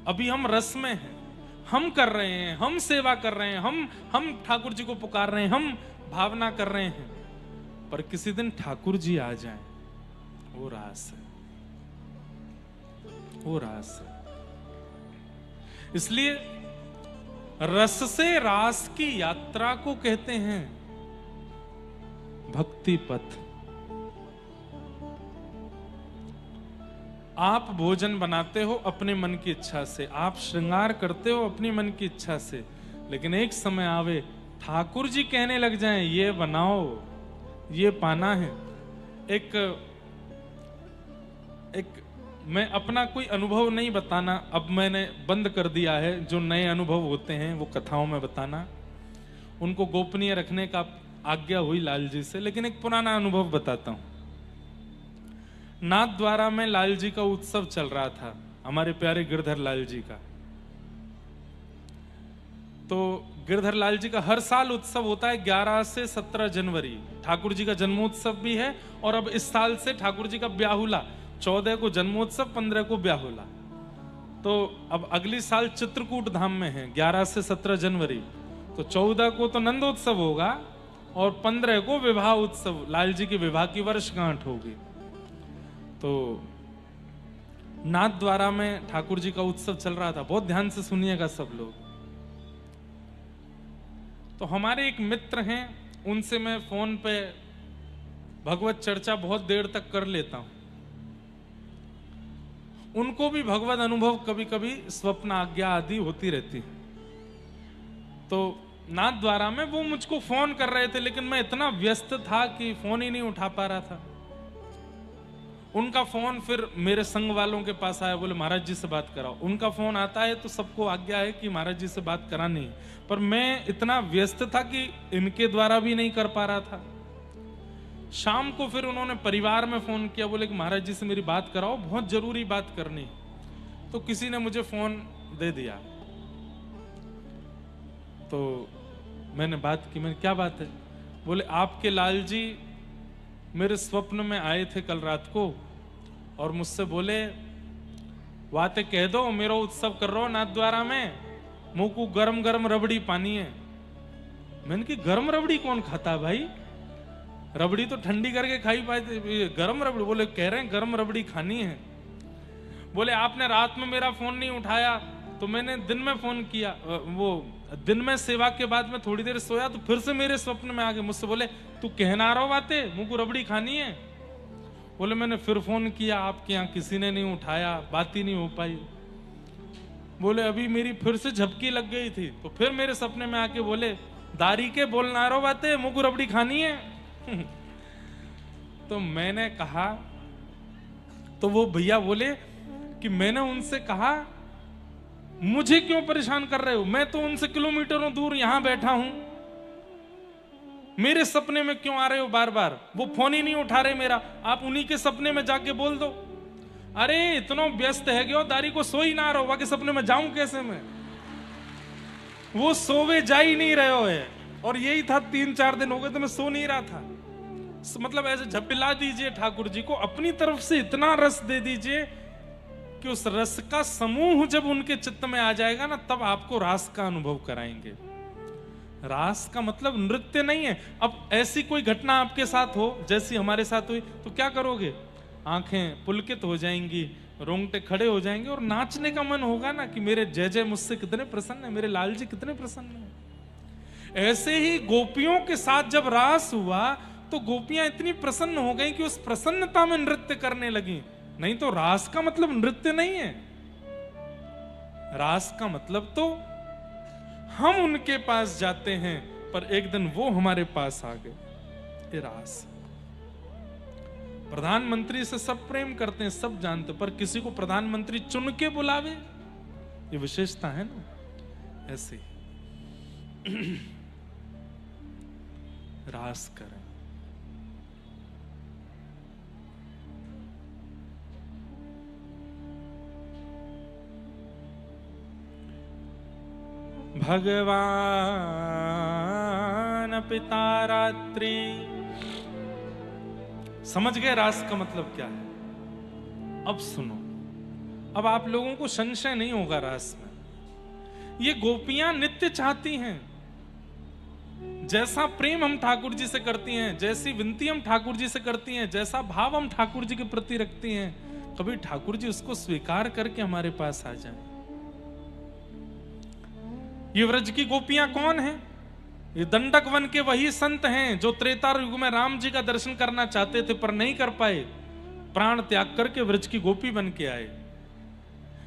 अभी हम रस में हैं, हम कर रहे हैं, हम सेवा कर रहे हैं, हम ठाकुर जी को पुकार रहे हैं, हम भावना कर रहे हैं, पर किसी दिन ठाकुर जी आ जाएं, वो रास है, वो रास है। इसलिए रस से रास की यात्रा को कहते हैं भक्ति पथ। आप भोजन बनाते हो अपने मन की इच्छा से, आप श्रृंगार करते हो अपनी मन की इच्छा से, लेकिन एक समय आवे ठाकुर जी कहने लग जाएं ये बनाओ, ये पाना है। एक मैं अपना कोई अनुभव नहीं बताना, अब मैंने बंद कर दिया है। जो नए अनुभव होते हैं वो कथाओं में बताना, उनको गोपनीय रखने का आज्ञा हुई लाल जी से। लेकिन एक पुराना अनुभव बताता हूं। नाथ द्वारा में लाल जी का उत्सव चल रहा था, हमारे प्यारे गिरधर लाल जी का। तो गिरधर लाल जी का हर साल उत्सव होता है 11 से 17 जनवरी। ठाकुर जी का जन्मोत्सव भी है, और अब इस साल से ठाकुर जी का ब्याहुला, 14 को जन्मोत्सव, 15 को ब्याहुला। तो अब अगली साल चित्रकूट धाम में है 11 से 17 जनवरी। तो 14 को तो नंदोत्सव होगा और 15 को विवाह उत्सव, लाल जी के विवाह की वर्षगांठ होगी। तो नाथ द्वारा में ठाकुर जी का उत्सव चल रहा था। बहुत ध्यान से सुनिएगा सब लोग। तो हमारे एक मित्र हैं, उनसे मैं फोन पे भगवत चर्चा बहुत देर तक कर लेता हूं। उनको भी भगवत अनुभव कभी कभी स्वप्न आज्ञा आदि होती रहती है। तो नाथ द्वारा में वो मुझको फोन कर रहे थे, लेकिन मैं इतना व्यस्त था कि फोन ही नहीं उठा पा रहा था। उनका फोन फिर मेरे संग वालों के पास आया, बोले महाराज जी से बात कराओ। उनका फोन आता है तो सबको आज्ञा है कि महाराज जी से बात करानी है, पर मैं इतना व्यस्त था कि इनके द्वारा भी नहीं कर पा रहा था। शाम को फिर उन्होंने परिवार में फोन किया, बोले कि महाराज जी से मेरी बात कराओ, बहुत जरूरी बात करनी। तो किसी ने मुझे फोन दे दिया, तो मैंने बात की। मैंने क्या बात है? बोले आपके लाल जी मेरे स्वप्न में आए थे कल रात को, और मुझसे बोले वाते कह दो मेरा उत्सव कर रहा हो नाथ द्वारा में, मुंह को गरम गरम रबड़ी पानी है। मैंने की गरम रबड़ी कौन खाता है भाई? रबड़ी तो ठंडी करके खाई पाए, गरम रबड़ी? बोले कह रहे हैं गरम रबड़ी खानी है। बोले आपने रात में मेरा फोन नहीं उठाया, तो मैंने दिन में फोन किया। वो दिन में सेवा के बाद में थोड़ी देर सोया, तो फिर से मेरे स्वप्न में आ गए। मुझसे बोले तू कहना रहा बातें, मुंह को रबड़ी खानी है। बोले मैंने फिर फोन किया, आपके यहाँ किसी ने नहीं उठाया, बात ही नहीं हो पाई। बोले अभी मेरी फिर से झपकी लग गई थी, तो फिर मेरे सपने में आके बोले दारी के बोलना रहो बातें, मुंह को रबड़ी खानी है। तो मैंने कहा, तो वो भैया बोले कि मैंने उनसे कहा मुझे क्यों परेशान कर रहे हो, मैं तो उनसे किलोमीटरों दूर यहां बैठा हूं, मेरे सपने में क्यों आ रहे हो बार बार? वो फोन ही नहीं उठा रहे मेरा, आप उन्हीं के सपने में जाके बोल दो। अरे इतना व्यस्त है क्यों, दारी को सो ही ना रहो, बाकी सपने में जाऊं कैसे मैं? वो सोवे जा ही नहीं रहे हो है, और यही था 3-4 दिन हो गए तो मैं सो नहीं रहा था। मतलब ऐसे झपिला दीजिए ठाकुर जी को, अपनी तरफ से इतना रस दे दीजिए कि उस रस का समूह जब उनके चित्त में आ जाएगा ना, तब आपको रास का अनुभव कराएंगे। रास का मतलब नृत्य नहीं है। अब ऐसी कोई घटना आपके साथ हो जैसी हमारे साथ हुई, तो क्या करोगे? आंखें पुलकित हो जाएंगी, रोंगटे खड़े हो जाएंगे, और नाचने का मन होगा ना कि मेरे जय जय मुझसे कितने प्रसन्न है, मेरे लाल जी कितने प्रसन्न है। ऐसे ही गोपियों के साथ जब रास हुआ तो गोपियां इतनी प्रसन्न हो गई कि उस प्रसन्नता में नृत्य करने लगी। नहीं तो रास का मतलब नृत्य नहीं है। रास का मतलब तो हम उनके पास जाते हैं, पर एक दिन वो हमारे पास आ गए, ये रास। प्रधानमंत्री से सब प्रेम करते हैं, सब जानते, पर किसी को प्रधानमंत्री चुन के बुलावे, ये विशेषता है ना। ऐसे रास करें। भगवान पिता रात्रि। समझ गए रास का मतलब क्या है? अब सुनो, अब आप लोगों को संशय नहीं होगा रास में। ये गोपियां नित्य चाहती हैं, जैसा प्रेम हम ठाकुर जी से करती हैं, जैसी विनती हम ठाकुर जी से करती हैं, जैसा भाव हम ठाकुर जी के प्रति रखती हैं, कभी ठाकुर जी उसको स्वीकार करके हमारे पास आ जाए। ये व्रज की गोपियां कौन हैं? ये दंडक वन के वही संत हैं जो त्रेता युग में राम जी का दर्शन करना चाहते थे पर नहीं कर पाए। प्राण त्याग करके व्रज की गोपी बन के आए।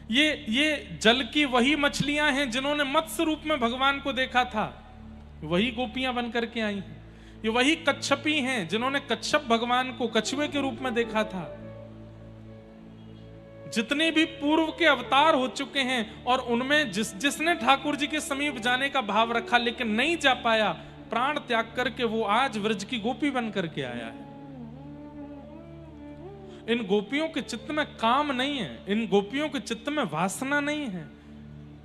ये जल की वही मछलियां हैं जिन्होंने मत्स्य रूप में भगवान को देखा था, वही गोपियां बन करके आई हैं। ये वही कच्छपी हैं जिन्होंने कच्छप भगवान को कछुए के रूप में देखा था। जितने भी पूर्व के अवतार हो चुके हैं और उनमें जिसने ठाकुर जी के समीप जाने का भाव रखा लेकिन नहीं जा पाया, प्राण त्याग करके वो आज व्रज की गोपी बन करके आया है। इन गोपियों के चित्त में काम नहीं है, इन गोपियों के चित्त में वासना नहीं है।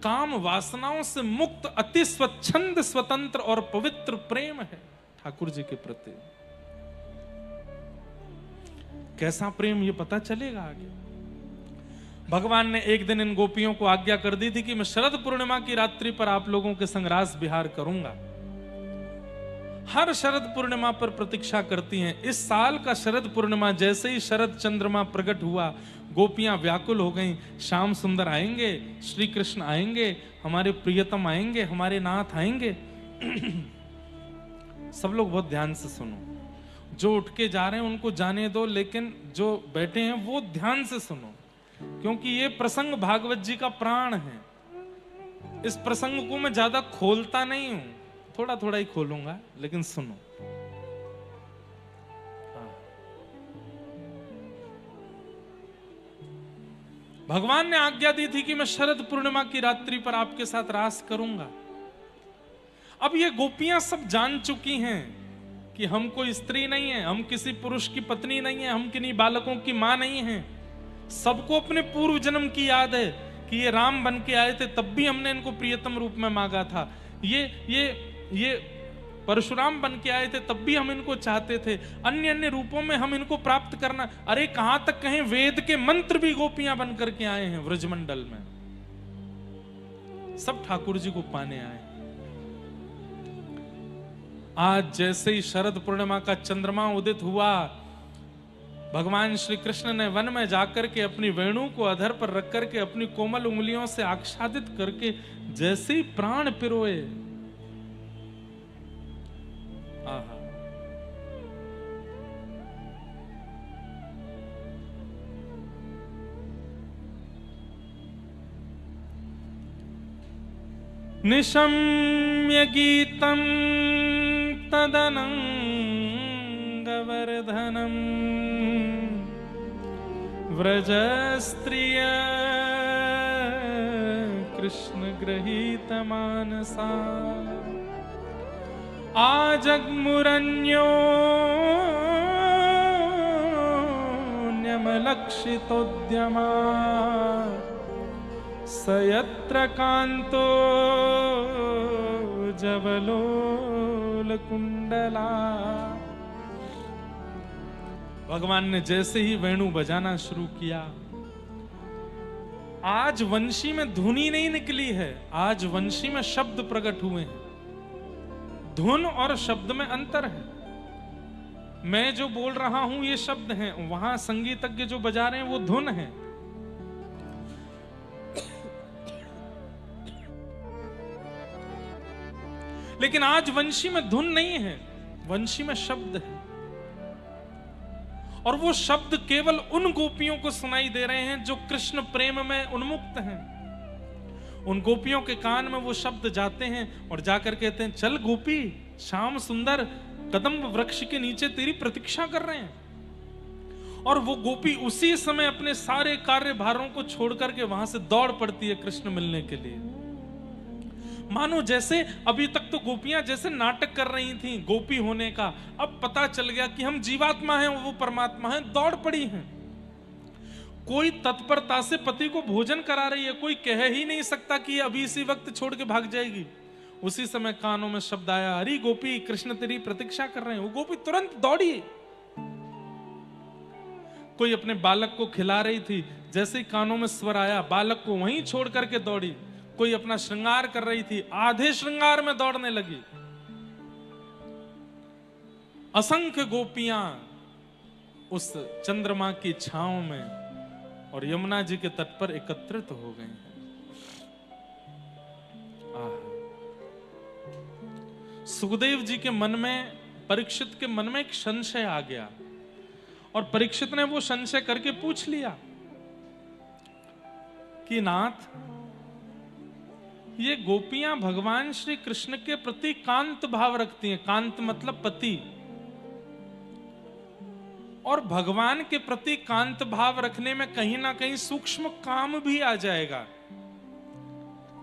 काम वासनाओं से मुक्त अति स्वच्छंद स्वतंत्र और पवित्र प्रेम है ठाकुर जी के प्रति। कैसा प्रेम ये पता चलेगा आगे। भगवान ने एक दिन इन गोपियों को आज्ञा कर दी थी कि मैं शरद पूर्णिमा की रात्रि पर आप लोगों के संग रास विहार करूंगा। हर शरद पूर्णिमा पर प्रतीक्षा करती हैं। इस साल का शरद पूर्णिमा जैसे ही शरद चंद्रमा प्रकट हुआ, गोपियां व्याकुल हो गईं। श्याम सुंदर आएंगे, श्री कृष्ण आएंगे, हमारे प्रियतम आएंगे, हमारे नाथ आएंगे। सब लोग बहुत ध्यान से सुनो। जो उठ के जा रहे हैं उनको जाने दो, लेकिन जो बैठे हैं वो ध्यान से सुनो, क्योंकि ये प्रसंग भागवत जी का प्राण है। इस प्रसंग को मैं ज्यादा खोलता नहीं हूं, थोड़ा थोड़ा ही खोलूंगा, लेकिन सुनो। भगवान ने आज्ञा दी थी कि मैं शरद पूर्णिमा की रात्रि पर आपके साथ रास करूंगा। अब ये गोपियां सब जान चुकी हैं कि हम कोई स्त्री नहीं है, हम किसी पुरुष की पत्नी नहीं है, हम किन्हीं बालकों की मां नहीं है। सबको अपने पूर्व जन्म की याद है कि ये राम बन के आए थे, तब भी हमने इनको प्रियतम रूप में मांगा था। ये परशुराम बन के आए थे, तब भी हम इनको चाहते थे। अन्य अन्य रूपों में हम इनको प्राप्त करना, अरे कहां तक कहें वेद के मंत्र भी गोपियां बन करके आए हैं व्रजमंडल में। सब ठाकुर जी को पाने आए। आज जैसे ही शरद पूर्णिमा का चंद्रमा उदित हुआ, भगवान श्री कृष्ण ने वन में जाकर के अपनी वेणु को अधर पर रख करके अपनी कोमल उंगलियों से आच्छादित करके जैसे ही प्राण पिरोए, आहा, निशम्य गीतम तदनंगवर्धनम् व्रजस्त्रिय कृष्ण गृहीत मानसा आजग्मुरन्योन्यमलक्षितोद्यमा स यत्र कान्तो जवलोलकुंडला। भगवान ने जैसे ही वेणु बजाना शुरू किया, आज वंशी में धुनी नहीं निकली है, आज वंशी में शब्द प्रकट हुए हैं। धुन और शब्द में अंतर है। मैं जो बोल रहा हूं ये शब्द हैं, वहां संगीतज्ञ जो बजा रहे हैं वो धुन है। लेकिन आज वंशी में धुन नहीं है, वंशी में शब्द है। और वो शब्द केवल उन गोपियों को सुनाई दे रहे हैं जो कृष्ण प्रेम में उन्मुक्त हैं। उन गोपियों के कान में वो शब्द जाते हैं और जाकर कहते हैं, चल गोपी, श्याम सुंदर कदम्ब वृक्ष के नीचे तेरी प्रतीक्षा कर रहे हैं। और वो गोपी उसी समय अपने सारे कार्य भारों को छोड़ करके वहां से दौड़ पड़ती है कृष्ण मिलने के लिए। मानो जैसे अभी तक तो गोपियां जैसे नाटक कर रही थीं गोपी होने का, अब पता चल गया कि हम जीवात्मा हैं, वो परमात्मा हैं, दौड़ पड़ी हैं। कोई तत्परता से पति को भोजन करा रही है, कोई कह ही नहीं सकता कि अभी इसी वक्त छोड़ के भाग जाएगी। उसी समय कानों में शब्द आया, अरे गोपी कृष्ण तेरी प्रतीक्षा कर रहे हैं। वो गोपी तुरंत दौड़ी। कोई अपने बालक को खिला रही थी, जैसे ही कानों में स्वर आया बालक को वहीं छोड़ करके दौड़ी। कोई अपना श्रृंगार कर रही थी, आधे श्रृंगार में दौड़ने लगी। असंख्य गोपियां उस चंद्रमा की छांव में और यमुना जी के तट पर एकत्रित हो गई हैं। सुखदेव जी के मन में, परीक्षित के मन में एक संशय आ गया और परीक्षित ने वो संशय करके पूछ लिया कि नाथ, ये गोपियां भगवान श्री कृष्ण के प्रति कांत भाव रखती हैं। कांत मतलब पति। और भगवान के प्रति कांत भाव रखने में कहीं ना कहीं सूक्ष्म काम भी आ जाएगा।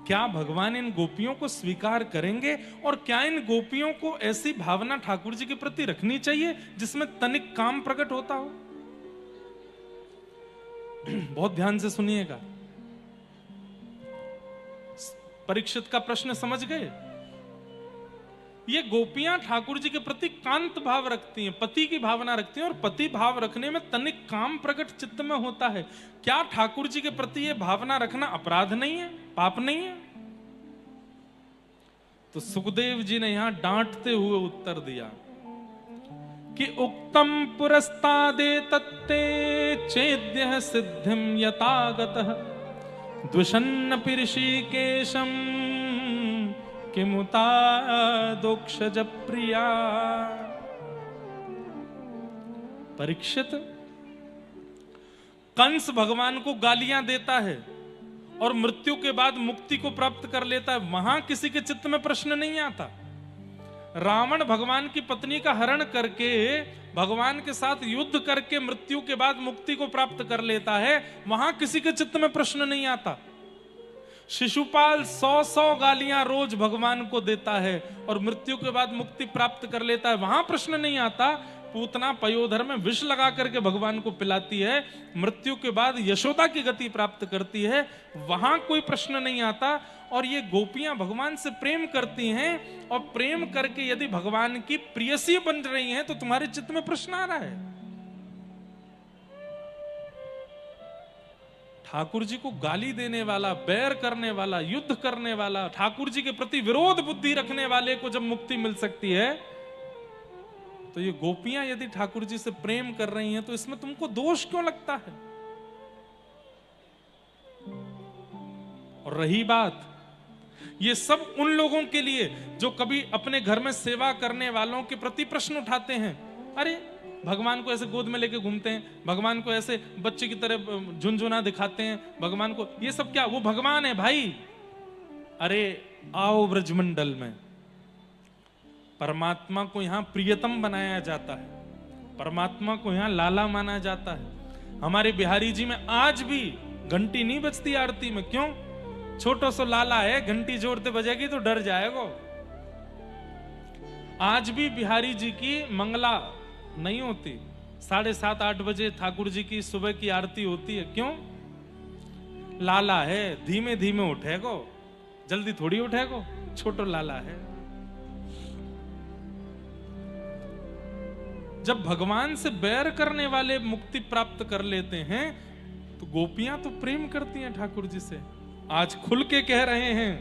क्या भगवान इन गोपियों को स्वीकार करेंगे? और क्या इन गोपियों को ऐसी भावना ठाकुर जी के प्रति रखनी चाहिए जिसमें तनिक काम प्रकट होता हो? बहुत ध्यान से सुनिएगा। परीक्षित का प्रश्न समझ गए? ये गोपियां ठाकुर जी के प्रति कांत भाव रखती हैं, पति की भावना रखती हैं, और पति भाव रखने में तनिक काम प्रकट चित्त में होता है। क्या ठाकुर जी के प्रति ये भावना रखना अपराध नहीं है, पाप नहीं है? तो सुखदेव जी ने यहां डांटते हुए उत्तर दिया कि उक्तम पुरस्तादे तत्ते चेद्य सिद्धिम यतागतः द्विषन्न ऋषिकेशम किमुता दोक्षज प्रिया। परीक्षित, कंस भगवान को गालियां देता है और मृत्यु के बाद मुक्ति को प्राप्त कर लेता है, वहां किसी के चित्त में प्रश्न नहीं आता। रावण भगवान की पत्नी का हरण करके भगवान के साथ युद्ध करके मृत्यु के बाद मुक्ति को प्राप्त कर लेता है, वहां किसी के चित्त में प्रश्न नहीं आता। शिशुपाल 100 गालियां रोज भगवान को देता है और मृत्यु के बाद मुक्ति प्राप्त कर लेता है, वहां प्रश्न नहीं आता। पूतना पयोधर में विष लगा करके भगवान को पिलाती है, मृत्यु के बाद यशोदा की गति प्राप्त करती है, वहां कोई प्रश्न नहीं आता। और ये गोपियां भगवान से प्रेम करती हैं, और प्रेम करके यदि भगवान की प्रियसी बन रही हैं तो तुम्हारे चित्त में प्रश्न आ रहा है। ठाकुर जी को गाली देने वाला, बैर करने वाला, युद्ध करने वाला, ठाकुर जी के प्रति विरोध बुद्धि रखने वाले को जब मुक्ति मिल सकती है, तो ये गोपियां यदि ठाकुर जी से प्रेम कर रही हैं तो इसमें तुमको दोष क्यों लगता है? और रही बात, ये सब उन लोगों के लिए जो कभी अपने घर में सेवा करने वालों के प्रति प्रश्न उठाते हैं। अरे भगवान को ऐसे गोद में लेके घूमते हैं, भगवान को ऐसे बच्चे की तरह झुनझुना दिखाते हैं, भगवान को ये सब क्या, वो भगवान है भाई। अरे आओ ब्रजमंडल में, परमात्मा को यहां प्रियतम बनाया जाता है, परमात्मा को यहां लाला माना जाता है। हमारे बिहारी जी में आज भी घंटी नहीं बजती आरती में, क्यों? छोटो सो लाला है, घंटी जोरते बजेगी तो डर जाएगा। आज भी बिहारी जी की मंगला नहीं होती, 7:30-8 बजे ठाकुर जी की सुबह की आरती होती है, क्यों? लाला है, धीमे धीमे उठेगो, जल्दी थोड़ी उठेगो, छोटो लाला है। जब भगवान से बैर करने वाले मुक्ति प्राप्त कर लेते हैं तो गोपियां तो प्रेम करती हैं ठाकुर जी से। आज खुल के कह रहे हैं,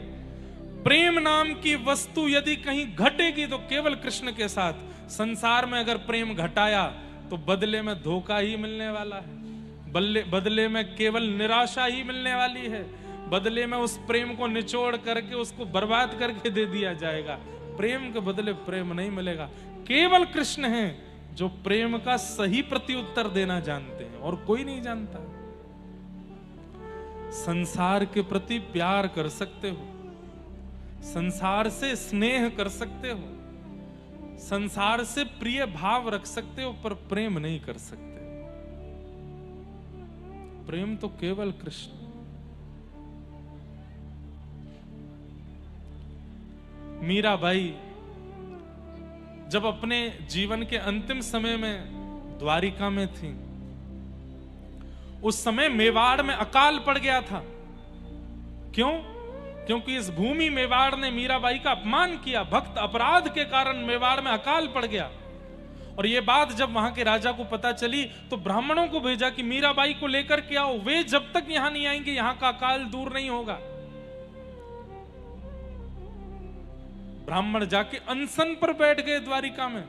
प्रेम नाम की वस्तु यदि कहीं घटेगी तो केवल कृष्ण के साथ। संसार में अगर प्रेम घटाया तो बदले में धोखा ही मिलने वाला है, बदले में केवल निराशा ही मिलने वाली है, बदले में उस प्रेम को निचोड़ करके उसको बर्बाद करके दे दिया जाएगा। प्रेम के बदले प्रेम नहीं मिलेगा। केवल कृष्ण हैं जो प्रेम का सही प्रत्युत्तर देना जानते हैं, और कोई नहीं जानता। संसार के प्रति प्यार कर सकते हो, संसार से स्नेह कर सकते हो, संसार से प्रिय भाव रख सकते हो, पर प्रेम नहीं कर सकते। प्रेम तो केवल कृष्ण। मीराबाई जब अपने जीवन के अंतिम समय में द्वारिका में थी, उस समय मेवाड़ में अकाल पड़ गया था। क्यों? क्योंकि इस भूमि मेवाड़ ने मीराबाई का अपमान किया। भक्त अपराध के कारण मेवाड़ में अकाल पड़ गया। और यह बात जब वहां के राजा को पता चली तो ब्राह्मणों को भेजा कि मीराबाई को लेकर के आओ, वे जब तक यहां नहीं आएंगे यहां का अकाल दूर नहीं होगा। ब्राह्मण जाके अनशन पर बैठ गए द्वारिका में।